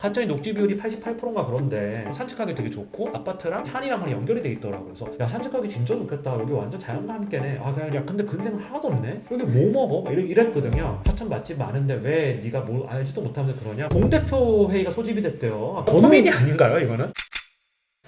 가짜의 녹지 비율이 88%인가 그런데 산책하기 되게 좋고 아파트랑 산이랑 연결이 돼 있더라고요. 그래서 야 산책하기 진짜 좋겠다. 여기 완전 자연과 함께네. 아 그냥 야 근데 그런 생각 하나도 없네. 여기 뭐 먹어? 막 이랬거든요. 하천 맛집 많은데 왜 네가 뭐 알지도 못하면서 그러냐. 공대표 회의가 소집이 됐대요. 코미디 아닌가요 이거는?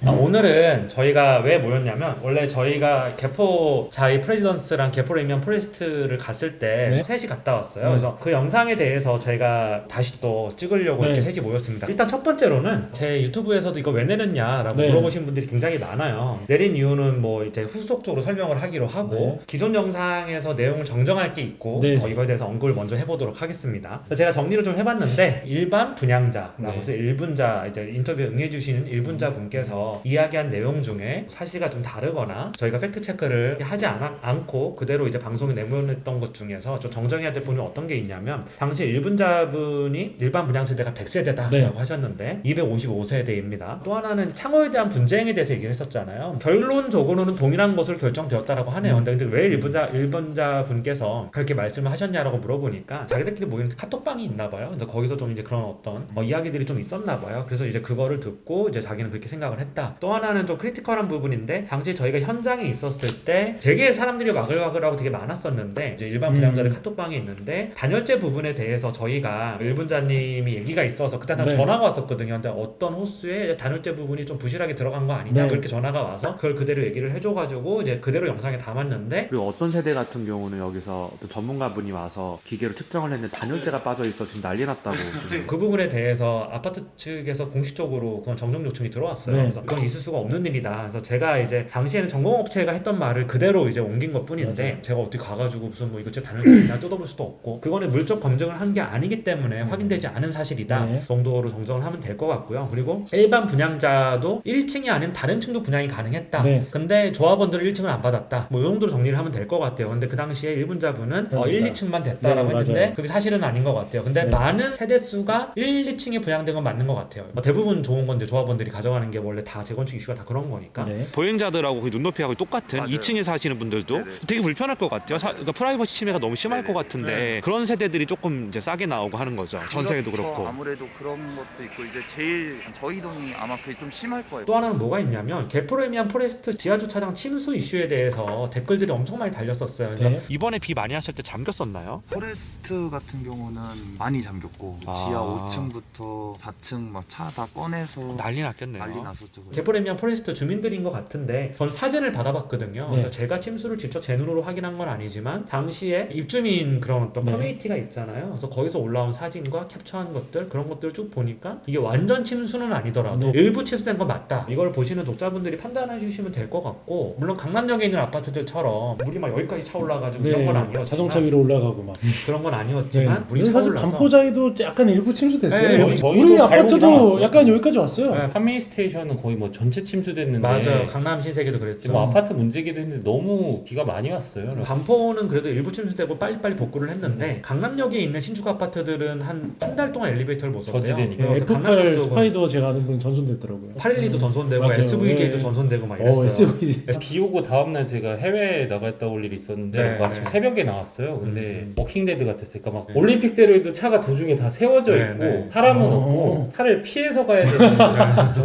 오늘은 저희가 왜 모였냐면 원래 저희가 개포자이 프레지던스랑 개포레미안 포레스트를 갔을 때 네. 셋이 갔다 왔어요. 그래서 그 영상에 대해서 저희가 다시 또 찍으려고 이렇게 셋이 모였습니다. 일단 첫 번째로는 제 유튜브에서도 이거 왜 내렸냐라고 물어보신 분들이 굉장히 많아요. 내린 이유는 뭐 이제 후속적으로 설명을 하기로 하고 기존 영상에서 내용을 정정할 게 있고 이거에 대해서 언급을 먼저 해보도록 하겠습니다. 제가 정리를 좀 해봤는데 일반 분양자라고 해서 1분자 이제 인터뷰에 응해주시는 1분자 분께서 이야기한 내용 중에 사실과 좀 다르거나 저희가 팩트 체크를 하지 않고 그대로 이제 방송에 내보냈던 것 중에서 좀 정정해야 될 부분이 어떤 게 있냐면 당시 1분자분이 일반 분양 세대가 100세대다라고 하셨는데 255세대입니다. 또 하나는 창호에 대한 분쟁에 대해서 얘기를 했었잖아요. 결론적으로는 동일한 것으로 결정되었다라고 하네요. 근데 왜 1분자 분께서 그렇게 말씀을 하셨냐라고 물어보니까 자기들끼리 모이는 카톡방이 있나 봐요. 그래서 거기서 좀 이제 그런 어떤 이야기들이 좀 있었나 봐요. 그래서 이제 그거를 듣고 이제 자기는 그렇게 생각을 했다. 또 하나는 좀 크리티컬한 부분인데 당시 저희가 현장에 있었을 때 되게 사람들이 와글와글하고 되게 많았었는데 이제 일반 분양자들 카톡방에 있는데 단열재 부분에 대해서 저희가 일분자님이 얘기가 있어서 그때 전화가 왔었거든요. 근데 어떤 호수에 단열재 부분이 좀 부실하게 들어간 거 아니냐 그렇게 전화가 와서 그걸 그대로 얘기를 해줘가지고 이제 그대로 영상에 담았는데 그리고 어떤 세대 같은 경우는 여기서 어떤 전문가분이 와서 기계로 측정을 했는데 단열재가 빠져있어 지금 난리 났다고 지금. 그 부분에 대해서 아파트 측에서 공식적으로 그건 정정 요청이 들어왔어요. 그래서 그건 있을 수가 없는 일이다. 그래서 제가 이제 당시에는 전공업체가 했던 말을 그대로 이제 옮긴 것 뿐인데 제가 어떻게 가가지고 무슨 뭐 이것저것 단열재냐 뜯어볼 수도 없고 그거는 물적 검증을 한 게 아니기 때문에 확인되지 않은 사실이다 정도로 정정을 하면 될 것 같고요. 그리고 일반 분양자도 1층이 아닌 다른 층도 분양이 가능했다. 근데 조합원들은 1층을 안 받았다. 뭐 이 정도로 정리를 하면 될 것 같아요. 근데 그 당시에 1분자분은 1, 2층만 됐다라고 했는데 그게 사실은 아닌 것 같아요. 근데 많은 세대수가 1, 2층에 분양된 건 맞는 것 같아요. 대부분 좋은 건데 조합원들이 가져가는 게 원래 다 재건축 이슈가 다 그런 거니까. 보행자들하고 거의 눈높이하고 똑같은 맞아요. 2층에 사시는 분들도 되게 불편할 것 같아요. 그러니까 프라이버시 침해가 너무 심할 것 같은데 그런 세대들이 조금 이제 싸게 나오고 하는 거죠. 전세에도 그렇고. 아무래도 그런 것도 있고 이제 제일 저희 동이 아마 그게 좀 심할 거예요. 또 하나는 뭐가 있냐면 개포레미안 포레스트 지하주차장 침수 이슈에 대해서 댓글들이 엄청 많이 달렸었어요. 그래서 이번에 비 많이 왔을 때 잠겼었나요? 포레스트 같은 경우는 많이 잠겼고 지하 5층부터 4층 막 차 다 꺼내서 난리 났겠네요. 난리 났었죠. 개포레미안 포레스트 주민들인 것 같은데 전 사진을 받아봤거든요. 그래서 제가 침수를 직접 제 눈으로 확인한 건 아니지만 당시에 입주민 그런 어떤 커뮤니티가 있잖아요. 그래서 거기서 올라온 사진과 캡처한 것들 그런 것들을 쭉 보니까 이게 완전 침수는 아니더라도 일부 침수된 건 맞다. 이걸 보시는 독자분들이 판단해 주시면 될 것 같고 물론 강남역에 있는 아파트들처럼 물이 막 여기까지 차올라가지고 이런 건 아니었지만 자동차 위로 올라가고 막 그런 건 아니었지만 물이 사실 차올라서 반포자이도 약간 일부 침수됐어요. 네, 우리 아파트도 약간 여기까지 왔어요. 판매인 스테이션은 거의 뭐 전체 침수됐는데 맞아요. 강남 신세계도 그랬죠. 뭐 아파트 문제기도 했는데 너무 비가 많이 왔어요. 반포는 그래도 일부 침수되고 빨리빨리 복구를 했는데 강남역에 있는 신축 아파트들은 한 달 동안 엘리베이터를 못 썼대요. 저지되니까. F8 스파이더 제가 아는 분 전손됐더라고요. 812도 전손되고 맞아요. SVK도 전손되고 막 이랬어요. SVK. 비 오고 다음날 제가 해외에 나갔다 올 일이 있었는데 아침 새벽에 나왔어요. 근데 워킹데드 같았어요. 그러니까 막 올림픽대로에도 차가 도중에 다 세워져 있고 사람은 없고 차를 피해서 가야 되는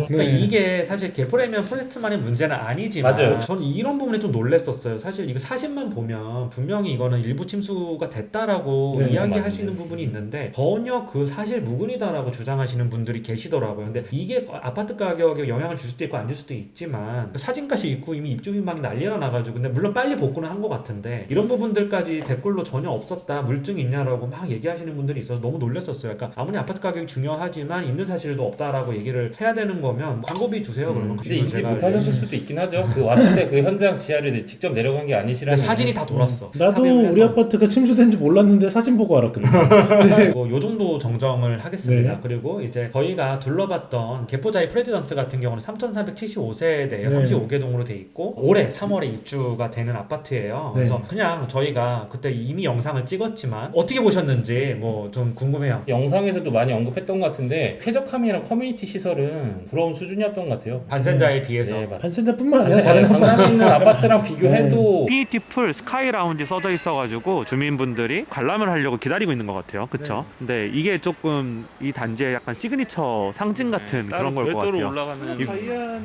그러니까 이게 사실 개포레미안 포레스트만의 문제는 아니지만 맞아요. 저는 이런 부분에 좀 놀랬었어요. 사실 이거 사진만 보면 분명히 이거는 일부 침수가 됐다라고 이야기하시는 부분이 있는데 전혀 그 사실 무근이다라고 주장하시는 분들이 계시더라고요. 근데 이게 아파트 가격에 영향을 줄 수도 있고 안 줄 수도 있지만 사진까지 있고 이미 입주민방이 난리가 나가지고 근데 물론 빨리 복구는 한 것 같은데 이런 부분들까지 댓글로 전혀 없었다 물증 있냐라고 막 얘기하시는 분들이 있어서 너무 놀랐었어요. 그러니까 아무리 아파트 가격이 중요하지만 있는 사실도 없다라고 얘기를 해야 되는 거면 광고비 주세요. 그러면 근데 인지 못하셨을 수도 있긴 하죠. 그 왔을 때 그 현장 지하를 직접 내려간 게 아니시라면 사진이 다 돌았어. 나도 우리 아파트가 침수된지 몰랐는데 사진 보고 알았거든요. 요 정도 정정을 하겠습니다. 그리고 이제 저희가 둘러봤던 개포자이 프레지던스 같은 경우는 3,475세대에 35개 동으로 돼 있고 올해 3월에 입주가 되는 아파트예요. 그래서 그냥 저희가 그때 이미 영상을 찍었지만 어떻게 보셨는지 뭐 좀 궁금해요. 영상에서도 많이 언급했던 것 같은데 쾌적함이랑 커뮤니티 시설은 부러운 수준이었던 것 것 같아요. 반센자에 비해서. 네, 맞아요. 반센자뿐만 아니라 다른 강남에 있는 아파트랑 비교해도 인피니티 풀 스카이 라운지 써져 있어가지고 주민분들이 관람을 하려고 기다리고 있는 것 같아요. 그쵸? 근데 이게 조금 이 단지의 약간 시그니처 상징 같은 그런 걸 것 같아요. 올라가는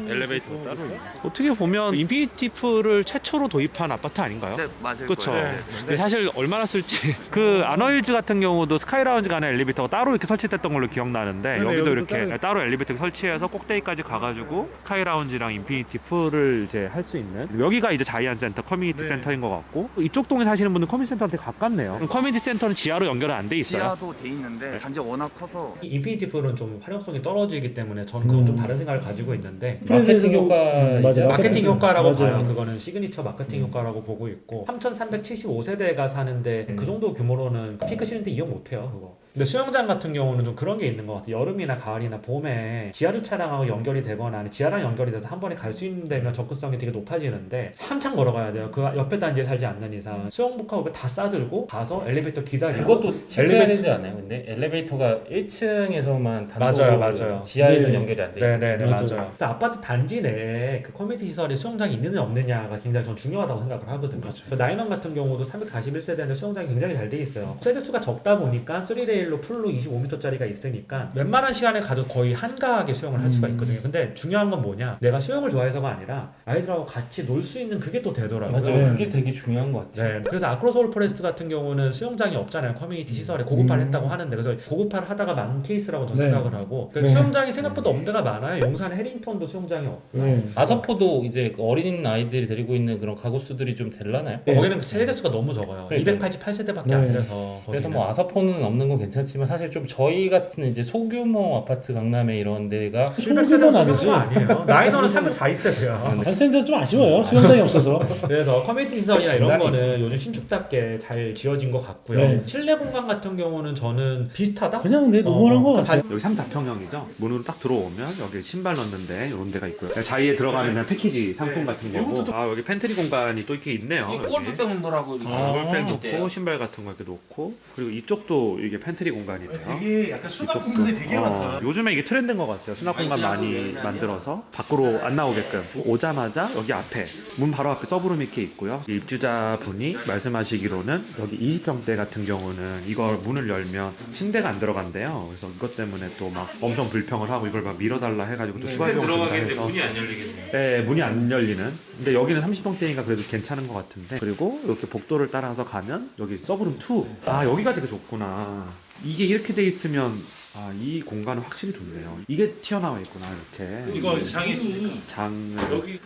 엘리베이터 따로 있는. 어떻게 보면 인피니티 풀을 최초로 도입한 아파트 아닌가요? 네, 맞을 그렇죠. 거예요. 근데 사실 얼마나 쓸지 그 아너힐즈 같은 경우도 스카이라운지 가는 엘리베이터가 따로 이렇게 설치됐던 걸로 기억나는데 여기도 여기도 이렇게 따로 엘리베이터 설치해서 꼭대기까지 가가지고 스카이라운지랑 인피니티 풀을 이제 할 수 있는 여기가 이제 자이언트 센터 커뮤니티 센터인 것 같고 이쪽 동에 사시는 분은 커뮤니티 센터한테 가깝네요. 그럼 커뮤니티 센터는 지하로 연결은 안 돼 있어요? 지하도 돼 있는데 단지가 워낙 커서 이 인피니티 풀은 좀 활용성이 떨어지기 때문에 저는 그건 좀 다른 생각을 가지고 있는데 마케팅 효과 맞아, 마케팅 효과라고 맞아요. 봐요. 그거는 시그니처 마케팅 효과라고 보고 있고 3,375세대가 사는데 그 정도 규모로는 피크 시즌 때 이용 못해요 그거. 근데 수영장 같은 경우는 좀 그런 게 있는 것 같아요. 여름이나 가을이나 봄에 지하 주차장하고 연결이 되거나 아니 지하랑 연결이 돼서 한 번에 갈 수 있는 데면 접근성이 되게 높아지는데 한참 걸어가야 돼요. 그 옆에 단지에 살지 않는 이상 수영복하고 다 싸들고 가서 엘리베이터 기다리고 그것도 체크해야 되지 않아요? 근데 엘리베이터가 1층에서만 맞아요. 단독으로 지하에서 네. 연결이 안 돼 있어요. 네네네 맞아요. 맞아요. 근데 아파트 단지 내에 그 커뮤니티 시설에 수영장이 있느냐 없느냐가 굉장히 전 중요하다고 생각을 하거든요. 그 나인원 같은 경우도 341세대인데 수영장이 굉장히 잘 돼 있어요. 세대 수가 적다 보니까 3레일로 풀로 25m짜리가 있으니까 웬만한 시간에 가도 거의 한가하게 수영을 할 수가 있거든요. 근데 중요한 건 뭐냐? 내가 수영을 좋아해서가 아니라 아이들하고 같이 놀 수 있는 그게 또 되더라고요. 맞아요. 네. 그게 되게 중요한 것 같아요. 네, 그래서 아크로서울 포레스트 같은 경우는 수영장이 없잖아요. 커뮤니티 시설에 고급화를 했다고 하는데 그래서 고급화를 하다가 망 케이스라고 저는 네. 생각을 하고 네. 수영장이 생각보다 없는 데가 많아요. 용산 해링턴도 수영장이 없고요. 네. 아서포도 이제 어린 아이들이 데리고 있는 그런 가구수들이 좀 될라나요? 거기는 세대 수가 너무 적어요. 그러니까요. 288세대밖에 네. 안 돼서 그래서 거기는. 뭐 아서포는 없는 건 괜찮지만 사실 좀 저희 같은 이제 소규모 아파트 강남에 이런 데가 700세대는 아니지. 아니에요. 나이너는 340세대야. 반센자 좀 아쉬워요. 수영장이 없어서. 그래서 커뮤니티 시설이나 이런 장단이 거는 요즘 신축답게 잘 지어진 것 같고요. 네. 실내 공간 같은 경우는 저는 비슷하다? 그냥 내 노멀한 거 같아. 여기 3-4평형이죠. 문으로 딱 들어오면 여기 신발 넣는데 이런 데가 있고요. 자이에 들어가는 그냥 패키지 상품 같은 거고. 아 여기 팬트리 공간이 또 이렇게 있네요. 골프백 놓으라고 이렇게 골백 있대요. 놓고 신발 같은 거 이렇게 놓고 그리고 이쪽도 이게 팬트리 공간이네요. 되게 약간 수납 공간이 되게 많다. 요즘에 이게 트렌드인 것 같아요. 수납 공간 많이 만들어서 밖으로 안 나오게끔 오자마자 여기 앞에 문 바로 앞에 서브룸이 이렇게 있고요. 입주자분이 말씀하시기로는 여기 20평대 같은 경우는 이걸 문을 열면 침대가 안 들어간대요. 그래서 이것 때문에 또 막 엄청 불평을 하고 이걸 막 밀어달라 해가지고 또 추가 비용을 든다 해서 안 열리겠네요. 네, 문이 안 열리는. 근데 여기는 30평대니까 그래도 괜찮은 것 같은데. 그리고 이렇게 복도를 따라서 가면 여기 서브룸 2. 아, 여기가 되게 좋구나. 이게 이렇게 돼 있으면 아, 이 공간은 확실히 좋네요. 이게 튀어나와 있구나, 이렇게. 이거 장이 있으니까. 장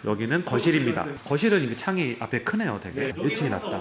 여기는 거실입니다. 거실은 이게 창이 앞에 크네요, 되게. 1층이 낮다.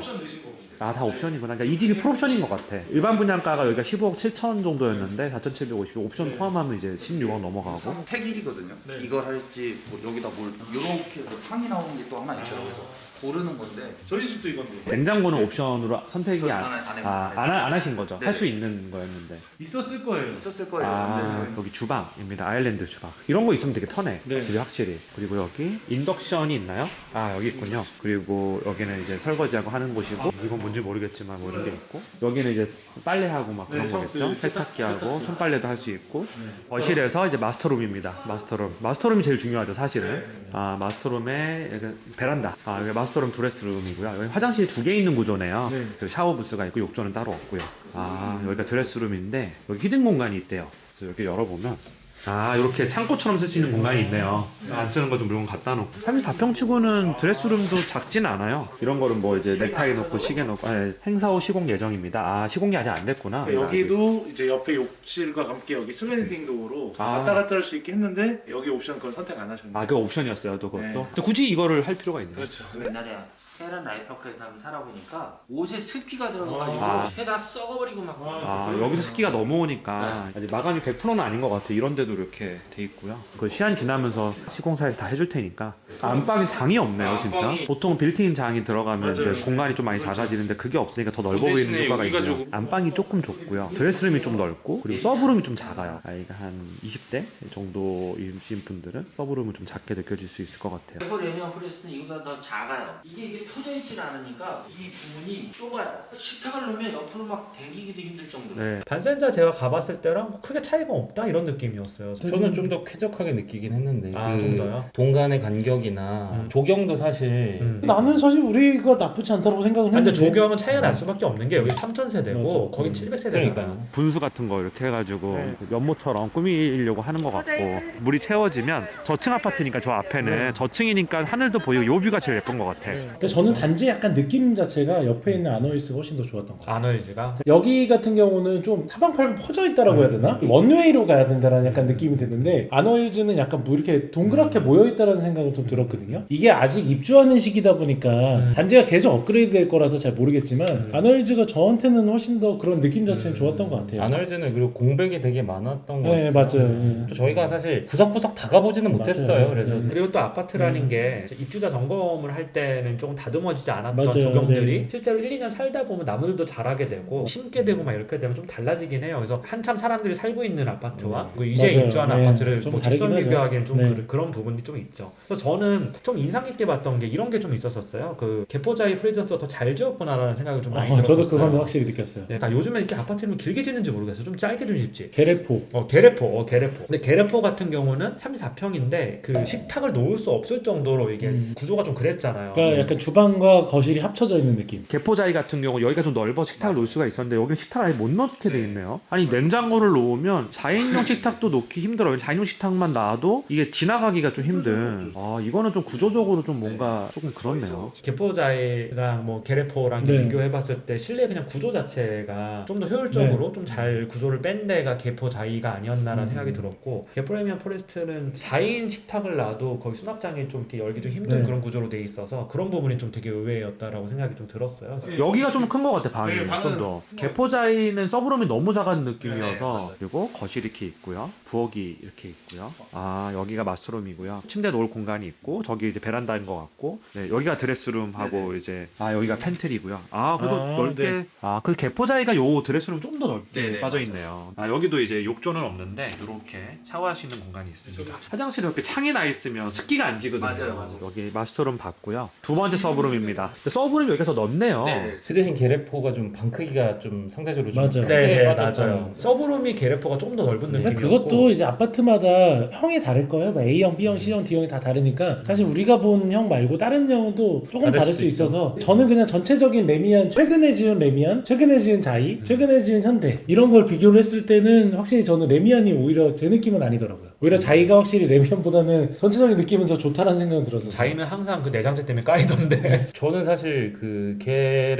아, 다 옵션이구나. 그러니까 이 집이 풀옵션인 것 같아. 일반 분양가가 여기가 15억 7천 정도였는데 4,750. 옵션 포함하면 이제 16억 넘어가고. 폐길이거든요. 이걸 할지 뭐 여기다 뭘 이렇게 뭐 상이 나오는 게 또 하나 있더라고요. 고르는 건데 저희 집도 이건데. 냉장고는 옵션으로 선택이 저 안 하신 거죠? 네. 할 수 있는 거였는데. 있었을 거예요. 있었을 거예요. 아, 근데 여기 주방입니다. 아일랜드 주방. 이런 거 있으면 되게 편해. 네. 집이 확실히. 그리고 여기 인덕션이 있나요? 아, 여기 있군요. 그리고 여기는 이제 설거지하고 하는 곳이고, 이건 뭔지 모르겠지만 뭐 이런 게 있고, 여기는 이제 빨래하고 막 그런 네, 거겠죠? 세탁기하고 손빨래도 할 수 있고, 거실에서 이제 마스터룸입니다. 마스터룸. 마스터룸이 제일 중요하죠, 사실은. 아, 마스터룸에 약간 베란다. 아, 여기 마스터룸 드레스룸이고요. 여기 화장실이 2개 있는 구조네요. 네. 그리고 샤워 부스가 있고 욕조는 따로 없고요. 아, 여기가 드레스룸인데 여기 히든 공간이 있대요. 그래서 여기 열어보면 아, 이렇게 창고처럼 쓸 수 있는 공간이 있네요. 안 쓰는 거 좀 물건 갖다 놓고. 34평 치고는 드레스룸도 작진 않아요. 이런 거는 뭐 이제 넥타이 놓고 시계 놓고. 행사 후 시공 예정입니다. 아, 시공이 아직 안 됐구나. 여기도 이제 옆에 욕실과 함께 여기 슬라이딩 도어로 아. 왔다 갔다 할 수 있게 했는데 여기 옵션 그걸 선택 안 하셨네요. 아, 그 옵션이었어요, 또 그것도. 네. 근데 굳이 이거를 할 필요가 있나요? 그렇죠. 옛날에 테란 라이프워크에서 한번 살아보니까 옷에 습기가 들어가가지고 아. 새다 썩어버리고 막 아, 여기서 습기가 넘어오니까 아직 마감이 100%는 아닌 것 같아. 이런 데도 이렇게 돼 있고요. 그 시간 지나면서 시공사에서 다 해줄 테니까. 안방에 장이 없네요, 진짜. 보통 빌트인 장이 들어가면 이제 공간이 좀 많이 작아지는데 그게 없으니까 더 넓어 보이는 효과가 있고요. 안방이 조금 좁고요. 드레스룸이 좀 넓고 그리고 서브룸이 좀 작아요. 아이가 한 20대 정도이신 분들은 서브룸은 좀 작게 느껴질 수 있을 것 같아요. 레퍼 레미안 프레스는 이거보다 더 작아요. 이게 펴져 있진 않으니까 이 부분이 좁아 식탁을 놓으면 옆으로 막 당기기도 힘들 정도로. 네. 반센자 제가 가봤을 때랑 뭐 크게 차이가 없다 이런 느낌이었어요. 저는 좀 더 쾌적하게 느끼긴 했는데 아, 그 좀 더요? 동간의 간격이나 조경도 사실 나는 사실 우리가 나쁘지 않다고 생각을 근데 했는데 조경은 차이가 날 수밖에 없는 게 여기 3000세대고 맞아. 거기 700세대잖아요. 그러니까요. 분수 같은 거 이렇게 해가지고 네. 연못처럼 꾸미려고 하는 것 같고 물이 채워지면 저층 아파트니까 저 앞에는 저층이니까 하늘도 보이고 요 뷰가 제일 예쁜 것 같아. 근데 저는 단지 약간 느낌 자체가 옆에 있는 아너일스가 훨씬 더 좋았던 것 같아요. 아너이즈가 여기 같은 경우는 좀 사방팔방 퍼져 있다라고 해야 되나? 원웨이로 가야 된다라는 약간 느낌이 드는데 아너일즈는 약간 뭐 이렇게 동그랗게 모여 있다라는 생각을 좀 들었거든요. 이게 아직 입주하는 시기다 보니까 단지가 계속 업그레이드 될 거라서 잘 모르겠지만 아너일즈가 저한테는 훨씬 더 그런 느낌 자체는 좋았던 것 같아요. 아널즈는 그리고 공백이 되게 많았던 것 네, 같아요. 맞아요. 네. 또 저희가 사실 구석구석 다 가보지는 맞아요. 못했어요. 그래서 네. 그리고 또 아파트라는 게 이제 입주자 점검을 할 때는 조금 다듬어지지 않았던 맞아요. 조경들이 네. 실제로 1, 2년 살다 보면 나무들도 자라게 되고 심게 되고 막 이렇게 되면 좀 달라지긴 해요. 그래서 한참 사람들이 살고 있는 아파트와 그 이제 맞아요. 입주하는 네. 아파트를 좀 뭐 다르긴 직접 하죠. 비교하기는 좀 네. 그런 부분이 좀 있죠. 그래서 저는 좀 인상 깊게 봤던 게 이런 게 좀 있었었어요. 그 개포자이 프레젠스가 더 잘 지었구나라는 생각을 좀 많이 들었었어요. 저도 그건 확실히 느꼈어요. 네, 요즘에 이렇게 아파트 이름이 길게 짓는지 모르겠어요. 좀 짧게 좀 짓지. 게레포. 게레포. 근데 게레포 같은 경우는 34평인데 그 식탁을 놓을 수 없을 정도로 이게 구조가 좀 그랬잖아요. 그러니까 약간 주방과 거실이 합쳐져 있는 느낌. 개포자이 같은 경우 여기가 좀 넓어 식탁을 놓을 수가 있었는데 여기는 식탁을 아예 못 넣게 돼 있네요. 아니 냉장고를 놓으면 4인용 식탁도 놓기 힘들어요. 4인용 식탁만 놔도 이게 지나가기가 좀 힘든. 아 이거는 좀 구조적으로 좀 뭔가 조금 그렇네요. 개포자이랑 뭐 게레포랑 네. 비교해봤을 때 실내 그냥 구조 자체가 좀 더 효율적으로 좀 잘 구조를 뺀 데가 개포자이가 아니었나라는 생각이 들었고 개프레미엄 포레스트는 4인 식탁을 놔도 거의 수납장이 좀 이렇게 열기 좀 힘든 네. 그런 구조로 돼 있어서 그런 부분이 좀 되게 의외였다라고 생각이 좀 들었어요. 여기가 좀 큰 것 같아 방이 네, 방은 좀 더. 개포자이는 서브룸이 너무 작은 느낌이어서 그리고 거실 이렇게 있고요, 부엌이 이렇게 있고요. 아 여기가 마스룸이고요. 침대 놓을 공간이 있고 저기 이제 베란다인 것 같고 네, 여기가 드레스룸하고 이제 여기가 팬트리고요. 아 그래도 아, 넓게. 네. 그 개포자이가 요 드레스룸 좀 더 넓게 네네, 빠져 있네요. 여기도 이제 욕조는 없는데 이렇게 샤워할 수 있는 공간이 있습니다. 화장실에 이렇게 창이 나 있으면 습기가 안 지거든요. 맞아요. 여기 마스터룸 봤고요. 두 번째 서브룸입니다. 근데 서브룸이 여기가 더 넓네요. 네. 그 대신 게레포가 좀 방 크기가 좀 상대적으로 좀 맞아요. 크게 빠졌어요. 서브룸이 게레포가 좀 더 넓은 근데 느낌이었고 그것도 이제 아파트마다 형이 다를 거예요. 뭐 A형, B형, C형, D형이 다 다르니까 사실 우리가 본 형 말고 다른 형도 조금 다를 수 있어서 저는 그냥 전체적인 레미안, 최근에 지은 레미안, 최근에 지은 자이, 최근에 지은 현대 이런 걸 비교를 했을 때는 확실히 저는 레미안이 오히려 제 느낌은 아니더라고요. 오히려 자이가 확실히 레미안보다는 전체적인 느낌은 더 좋다는 생각은 들었어요. 자이는 항상 그 내장재 때문에 까이던데 저는 사실 그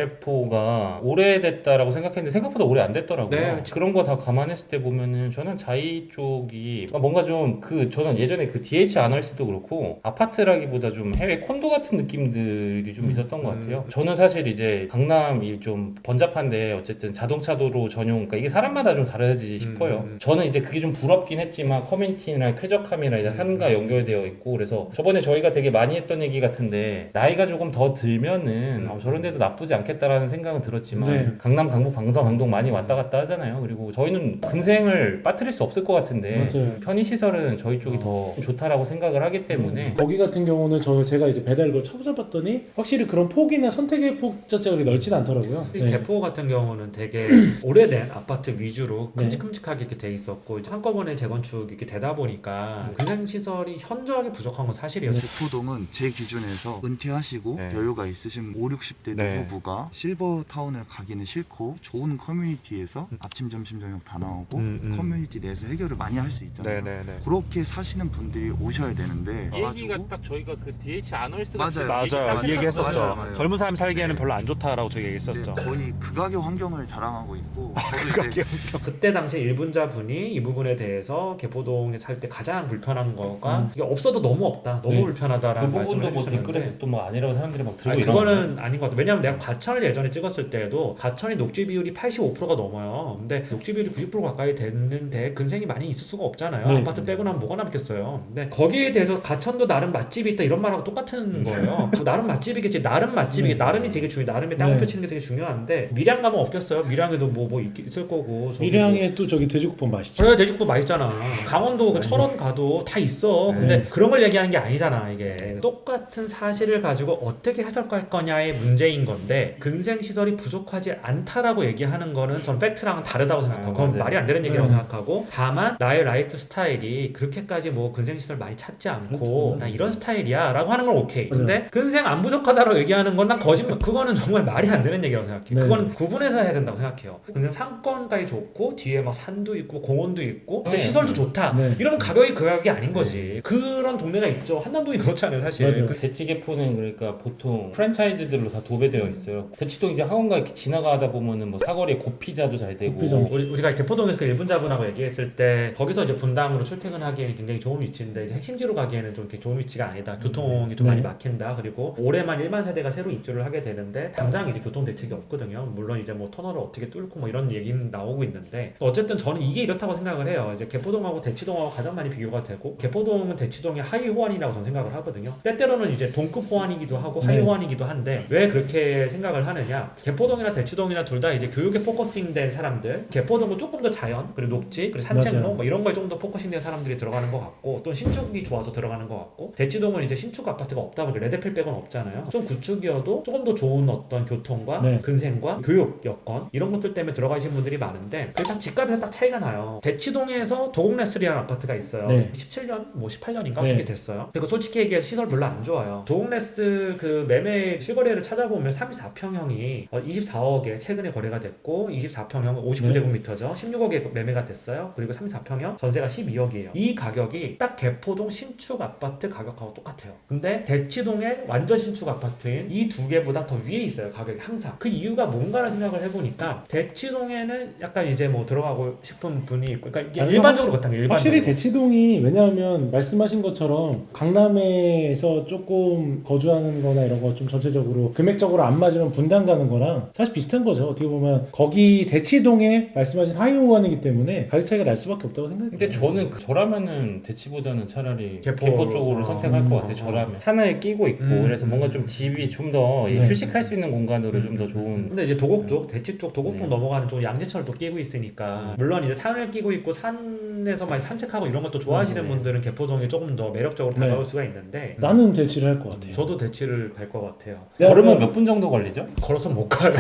게레포가 오래됐다라고 생각했는데 생각보다 오래 안 됐더라고요. 네. 그런 거 다 감안했을 때 보면은 저는 자이 쪽이 뭔가 좀 저는 예전에 그 DH 아널스도 그렇고 아파트라기보다 좀 해외 콘도 같은 느낌들이 좀 있었던 것 같아요. 저는 사실 이제 강남이 좀 번잡한데 어쨌든 자동차 도로 전용, 그러니까 이게 사람마다 좀 다르지 싶어요. 저는 이제 그게 좀 부럽긴 했지만 커뮤니티나 쾌적함이나 이제 산과 연결되어 있고 그래서 저번에 저희가 되게 많이 했던 얘기 같은데 나이가 조금 더 들면은 저런 데도 나쁘지 않겠다라는 생각은 들었지만 네. 강남, 강북, 방서, 강동 많이 왔다 갔다 하잖아요. 그리고 저희는 근생을 빠뜨릴 수 없을 것 같은데 맞아요. 편의시설은 저희 쪽이 더 좋다라고 생각을 하기 때문에 거기 같은 경우는 제가 이제 배달 걸 찾아봤더니 확실히 그런 폭이나 선택의 폭 자체가 그렇게 넓진 않더라고요. 네. 개포 같은 경우는 되게 오래된 아파트 위주로 네. 큼직큼직하게 이렇게 돼 있었고 이제 한꺼번에 재건축 이렇게 되다 보니까 근생 시설이 현저하게 부족한 건 사실이에요. 개포동은 제 기준에서 은퇴하시고 네. 여유가 있으신 5, 60대 네. 노부부가 실버타운을 가기는 싫고 좋은 커뮤니티에서 아침, 점심, 저녁 다 나오고 커뮤니티 내에서 해결을 많이 할 수 있잖아요. 네네네. 그렇게 사시는 분들이 오셔야 되는데 이 얘기가 딱 저희가 그 DH 아널스 맞아요. 맞아요. 이 얘기했었죠. 맞아요. 젊은 사람 살기에는 별로 안 좋다라고 저희 얘기했었죠. 거의 극악의 환경을 자랑하고 있고 저도 이제 그때 당시 일분자 분이 이 부분에 대해서 개포동에 살 때 가장 불편한 거가 이게 없어도 너무 없다, 너무 네. 불편하다라는 그 말씀을 부분도 뭐 해주셨는데 댓글에서 또 뭐 아니라고 사람들이 막 들고 아니, 이러는데. 그거는 아닌 것 같아요. 왜냐면 내가 과천을 예전에 찍었을 때에도 과천이 녹지 비율이 85%가 넘어요. 근데 녹지 비율이 90% 가까이 됐는데 근생이 많이 있을 수가 없잖아요. 네. 아파트 빼고 나면 뭐가 남겠어요. 근데 거기에 대해서 과천도 나름 맛집이 있다 이런 말하고 똑같은 거예요. 나름 맛집이겠지. 나름 맛집이겠지. 나름이 되게 중요해. 나름의 땅을 네. 펼치는 게 되게 중요한데 밀양 가면 없겠어요. 밀양에도 뭐 있을 거고. 저기 밀양에 또 저기 돼지국밥 맛있죠. 그래 돼지국밥 맛있잖아. 강원도 그 철원 가도 다 있어. 근데 그런 걸 얘기하는 게 아니잖아. 이게 똑같은 사실을 가지고 어떻게 해석할 거냐의 문제인 건데 근생 시설이 부족하지 않다라고 얘기하는 거는 전 팩트랑은 다르다고 생각해요. 그건 맞아요. 말이 안 되는 얘기라고 생각하고 다만 나의 라이프 스타일이 그렇게까지 뭐 근생 시설 많이 찾지 않고 나 이런 스타일이야 라고 하는 건 오케이. 근데 근생 안 부족하다라고 얘기하는 건 난 거짓말. 그거는 정말 말이 안 되는 얘기라고 생각해. 네. 그건 구분해서 해야 된다고 생각해요. 근생 상권까지 좋고 뒤에 막 산도 있고 공원도 있고 근데 네. 시설도 좋다. 네. 이러면 가격이 그 가격이 아닌 거지. 그런 동네가 있죠. 한남동이 그렇잖아요 사실. 맞아요. 그 대치개포는 그러니까 보통 프랜차이즈들로 다 도배되어 있어요. 대치동 이제 학원가 이렇게 지나가다 보면은 뭐 사거리에 고피자도 잘 되고. 고피자. 우리가 개포동에서 그 1분자분하고 얘기했을 때 거기서 이제 분당으로 출퇴근하기에는 굉장히 좋은 위치인데 이제 핵심지로 가기에는 좀 이렇게 좋은 위치가 아니다. 교통이 좀 네. 많이 막힌다. 그리고 올해만 1만 세대가 새로 입주를 하게 되는데 당장 이제 교통 대책이 없거든요. 물론 이제 뭐 터널을 어떻게 뚫고 뭐 이런 얘기는 나오고 있는데 어쨌든 저는 이게 이렇다고 생각을 해요. 이제 개포동하고 대치동하고 가장 많이 비교가 되고 개포동은 대치동의 하위 호환이라고 저는 생각을 하거든요. 때때로는 이제 동급 호환이기도 하고 하위 네. 호환이기도 한데 왜 그렇게 생각을 하느냐? 개포동이나 대치동이나 둘 다 이제 교육에 포커싱된 사람들. 개포동은 조금 더 자연 그리고 녹지 그리고 산책로 맞아요. 뭐 이런 거에 좀 더 포커싱된 사람들이 들어가는 것 같고 또 신축이 좋아서 들어가는 것 같고 대치동은 이제 신축 아파트가 없다 보니까 레드필 백은 없잖아요. 좀 구축이어도 조금 더 좋은 어떤 교통과 네. 근생과 교육 여건 이런 것들 때문에 들어가신 분들이 많은데 그게 딱 집값에서 딱 차이가 나요. 대치동에서 도곡레스리라는 아파트가 있어요. 네. 17년 뭐 18년인가 네. 그렇게 됐어요. 그리고 솔직히 얘기해서 시설 별로 안 좋아요. 도곡레스 그 매매 실거래를 찾아보면 34평형이 24억에 최근에 거래가 됐고 24평형은 59제곱미터죠. 16억에 매매가 됐어요. 그리고 34평형 전세가 12억이에요. 이 가격이 딱 개포동 신축 아파트 가격하고 똑같아요. 근데 대치동의 완전 신축 아파트인 이 두 개보다 더 위에 있어요. 가격이 항상. 그 이유가 뭔가를 생각을 해보니까 대치동에는 약간 이제 뭐 들어가고 싶은 분이 있고 그러니까 이게 아니, 일반적으로 그렇다는 게 확실히 일반적으로. 대치동이 왜냐하면 말씀하신 것처럼 강남에서 조금 거주하는 거나 이런 거 좀 전체적으로 금액적으로 안 맞으면 분당 가는 거랑 사실 비슷한 거죠. 어떻게 보면 거기 대치동에 말씀하신 하이호환이기 때문에 가격 차이가 날 수밖에 없다고 생각해요. 근데 저는 저라면은 대치보다는 차라리 개포. 개포 쪽으로 선택할 것 같아요. 저라면 산을 끼고 있고 그래서 뭔가 좀 집이 좀 더 네. 휴식할 수 있는 공간으로 좀 더 좋은. 근데 이제 도곡 쪽, 대치 쪽, 도곡 쪽 네. 넘어가는 쪽 양재철도 끼고 있으니까 물론 이제 산을 끼고 있고 산에서 많이 산책하고 이런 것도 좋아하시는 네. 분들은 개포동이 조금 더 매력적으로 네. 다가올 수가 있는데 나는 대치를 할 것 같아요. 저도 대치를 갈 것 같아요. 걸으면 몇 분 정도 걸리죠? 걸어서 못 가요.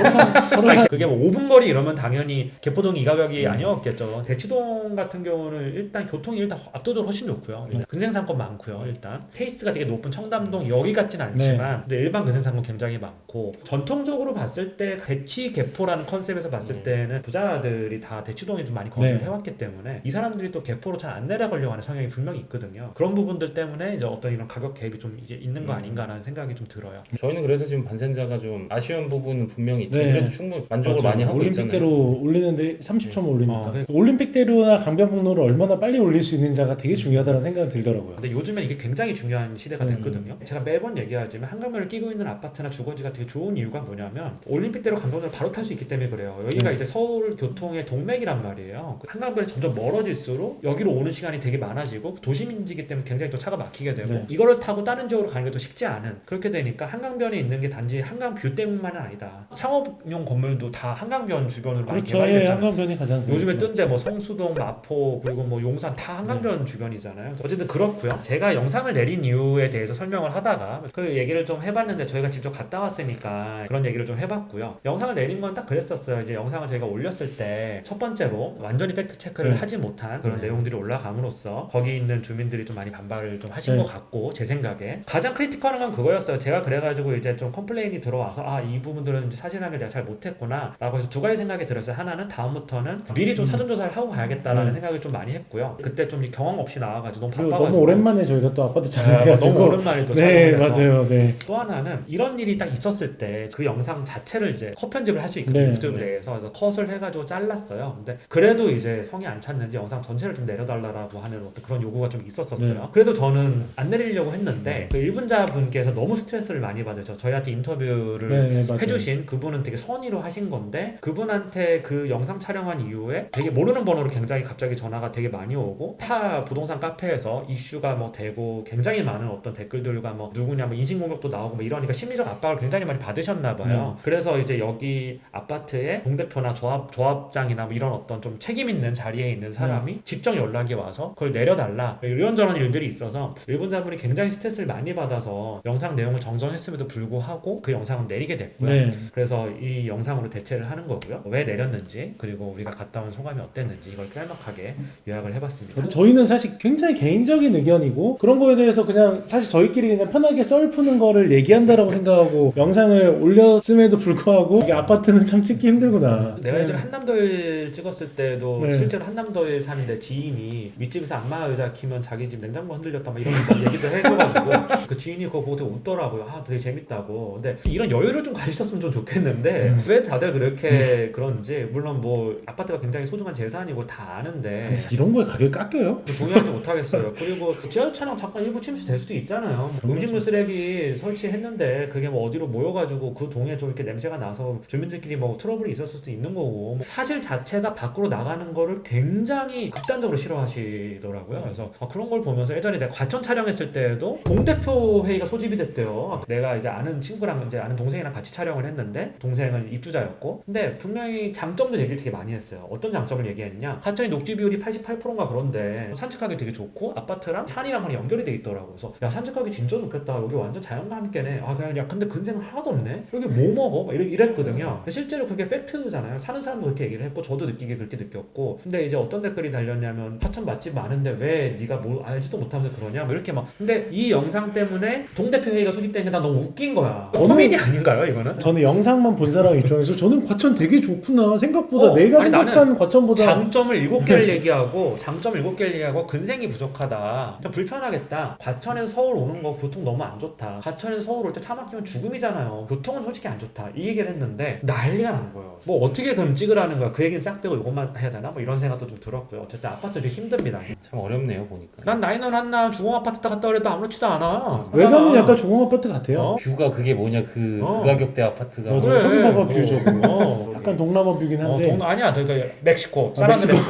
아니, 그게 뭐 5분 거리 이러면 당연히 개포동이 이 가격이 아니었겠죠. 대치동 같은 경우는 일단 교통이 일단 압도적으로 훨씬 좋고요. 근생상권 많고요. 일단 테이스트가 되게 높은 청담동 여기 같지는 않지만 근데 일반 근생상권 굉장히 많고 전통적으로 봤을 때 대치 개포라는 컨셉에서 봤을 때는 부자들이 다 대치동에 좀 많이 거주를 네. 해왔기 때문에 이 사람들이 또 개포로 잘 안 내려가려고 하는 성향이 분명히 있거든요. 그런 부분들 때문에 이제 어떤 이런 가격 갭이 좀 이제 있는 거 아닌가라는 생각이 좀 들어요. 저희는 그래서 지금 반센자가 좀 아쉬운 부분은 분명히 있지만 네. 그래도 충분히 만족을 맞아요. 많이 하고 올림픽대로 있잖아요. 올리는데 30초면 올리니까 그러니까. 올림픽대로나 강변북로를 얼마나 빨리 올릴 수 있는지가 되게 중요하다는 생각이 들더라고요. 근데 요즘엔 이게 굉장히 중요한 시대가 음. 됐거든요. 제가 매번 얘기하지만 한강변을 끼고 있는 아파트나 주거지가 되게 좋은 이유가 뭐냐면 올림픽대로 강변을 바로 탈 수 있기 때문에 그래요. 여기가 이제 서울 교통의 동맥이란 말이에요. 한강변이 점점 멀어질수록 여기로 오는 시간이 되게 많아지고 도시민지기 때문에 굉장히 또 차가 막히게 되고 네. 이거를 타고 다른 지역으로 가는 게 또 쉽지 않은 그렇게 되니까 한강변에 있는 게 단지 한강뷰 때문만은 아니다. 상업용 건물도 다 한강변 주변으로 많이 그렇죠. 예, 개발됐잖아요. 한강변이 가장 요즘에 좋죠. 뜬데 뭐 성수동, 마포 그리고 뭐 용산 다 한강변 주변이잖아요. 어쨌든 그렇고요. 제가 영상을 내린 이유에 대해서 설명을 하다가 그 얘기를 좀 해봤는데 저희가 직접 갔다 왔으니까 그런 얘기를 좀 해봤고요. 영상을 내린 건 딱 그랬었어요. 이제 영상을 저희가 올렸을 때 첫 번째로 완전히 팩트 체크를 네. 하지 못한 그런 내용들이 올라감으로써 거기 있는 주민들이 좀 많이 반발을 좀 하신 네. 것 같고 제 생각에 가장 크리티컬한 건 그거였어요. 제가 그래가지고 이제 좀 컴플레인이 들어와서 아 이 부분들은 이제 사실관계 내가 잘 못했구나 라고 해서 두 가지 생각이 들었어요. 하나는 다음부터는 미리 좀 사전조사를 하고 가야겠다라는 생각을 좀 많이 했고요. 그때 좀 경험 없이 나와가지고 너무 그리고 바빠가지고 너무 오랜만에 저희가 또 아파트 아, 촬영해가지고 너무 오랜만에 또 네 촬영을 해서 맞아요. 네. 또 하나는 이런 일이 딱 있었을 때 그 영상 자체를 이제 컷 편집을 할 수 있거든요. 네. 유튜브 내에서 그래서 컷을 해가지고 잘랐어요. 근데 그래도 이제 성이 안 찼는지 영상 전체를 좀 내려달라고 하는 어떤 그런 요구가 좀 있었었어요. 네. 그래도 저는 안 내리려고 했는데 그 일분자 분께서 너무 스트레스를 많이 받으셔. 저희한테 인터뷰를 네, 맞아요. 해주신 그분은 되게 선의로 하신 건데 그분한테 그 영상 촬영한 이후에 되게 모르는 번호로 굉장히 갑자기 전화가 되게 많이 오고 타 부동산 카페에서 이슈가 뭐 되고 굉장히 많은 어떤 댓글들과 뭐 누구냐 뭐 인신공격도 나오고 뭐 이러니까 심리적 압박을 굉장히 많이 받으셨나 봐요. 그래서 이제 여기 아파트의 동대표나 조합장이나 뭐 이런 어떤 좀 책임 있는 자리에 있는 사람이 직접 연락이 와서 그걸 내려달라 이런저런 일들이 있어서 일본자분이 굉장히 스트레스를 많이 받아서 영상 내용을 정정했음에도 불구하고 그 영상은 내리게 됐고요. 네. 그래서 이 영상으로 대체를 하는 거고요. 왜 내렸는지 그리고 우리가 갔다 온 소감이 어땠는지 이걸 짤막하게 요약을 해봤습니다. 저희는 사실 굉장히 개인적인 의견이고 그런 거에 대해서 그냥 사실 저희끼리 그냥 편하게 썰 푸는 거를 얘기한다라고 생각하고 영상을 올렸음에도 불구하고 이게 아파트는 참 찍기 힘들구나. 내가 예전에 한남더일 찍었을 때도 네. 실제로 한남더일 사는데 지인이 윗집에서 안마 의자 키면 자기 집 냉장고 흔들렸다 막 이런 얘기도 해줘가지고 그 지인이 그거 보고 되게 웃더라고요. 아 되게 재밌다고. 근데 이런 여유를 좀 가지셨으면 좀 좋겠는데 왜 다들 그렇게 그런지. 물론 뭐 아파트가 굉장히 소중한 재산이고 다 아는데 이런 거에 가격이 깎여요? 동의하지 못하겠어요. 그리고 지하철 차량 잠깐 일부 침수 될 수도 있잖아요. 음식물 쓰레기 설치했는데 그게 뭐 어디로 모여가지고 그 동에 좀 이렇게 냄새가 나서 주민들끼리 뭐 트러블이 있었을 수도 있는 거고, 뭐 사실 자체가 밖으로 나가는 거를 굉장히 극단적으로 싫어하시더라고요. 그래서 그런 걸 보면서 예전에 내가 과천 촬영했을 때에도 동대표 회의가 소집이 됐대요. 내가 이제 아는 친구랑 이제 아는 동생이랑 같이 촬영을 했는데 동생은 입주자였고, 근데 분명히 장점도 얘기를 되게 많이 했어요. 어떤 장점을 얘기했냐? 과천이 녹지 비율이 88%인가 그런데 산책하기 되게 좋고 아파트랑 산이랑 연결이 돼 있더라고. 그래서 야 산책하기 진짜 좋겠다. 여기 완전 자연과 함께네. 아 그냥 야 근데 근생은 하나도 없네. 여기 뭐 먹어? 막 이랬거든요. 실제로 그게 팩트잖아요. 사는 사람도 그렇게 얘기를 했고 저도 느끼게 그렇게 느꼈고. 근데 이제 어떤 댓글이 달렸냐면 하천 맛집 많은데 왜 네가 뭐 알지도 못하면서 그러냐? 뭐 이렇게 막. 근데 이 영상 때문에 동대표 회의가 소집된 게 난 너무 웃긴 거야. 코미디 아닌가요 이거는? 저는 영상만 본 사람 입장에서 저는 과천 되게 좋구나. 생각보다 내가 아니, 생각한 과천보다 장점을 7개를 얘기하고 장점을 7개를 얘기하고 근생이 부족하다. 좀 불편하겠다. 과천에서 서울 오는 거 교통 너무 안 좋다. 과천에서 서울 올 때 차 막히면 죽음이잖아요. 교통은 솔직히 안 좋다. 이 얘기를 했는데 난리가 난 거예요. 뭐 어떻게 그럼 찍으라는 거야. 그 얘기는 싹 빼고 이것만 해야 되나? 뭐 이런 생각도 좀 들었고요. 어쨌든 아파트 좀 힘듭니다. 참 어렵네요 보니까. 난 나이는 한나 주공 아파트 갔다 그래도 아무렇지도 않아. 외관은 약간 중공아파트 같아요. 뷰가 그게 뭐냐 그 가격대 아파트가. 맞아. 그래. 저기 봐봐 뷰 저거. 어. 약간 동남아 뷰긴 한데. 아니야, 그 멕시코, 사랑드레스.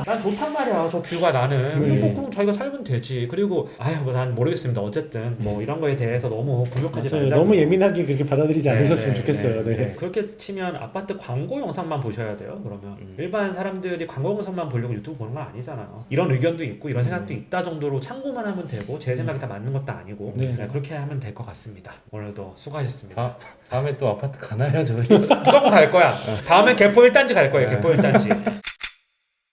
난 좋단 말이야, 저 뷰가 나는. 네. 뭐 그럼 자기가 살면 되지. 그리고 난 모르겠습니다. 어쨌든 뭐 이런 거에 대해서 너무 공격하지 맞아요. 말자고. 너무 예민하게 그렇게 받아들이지 않으셨으면 네, 좋겠어요. 네. 그렇게 치면 아파트 광고 영상만 보셔야 돼요. 그러면 일반 사람들이 광고 영상만 보려고 유튜브 보는 건 아니잖아요. 이런 의견도 있고 이런 생각도 있다 정도로 참고만 하면 되고 제 생각이 다 맞는 것도 아니고 네. 그렇게 하면 될 것 같습니다. 오늘도 수고하셨습니다. 다음에 또 아파트 가나요 저희? 무조건 갈 거야. 다음에 개포 1단지 갈 거예요. 개포 1단지.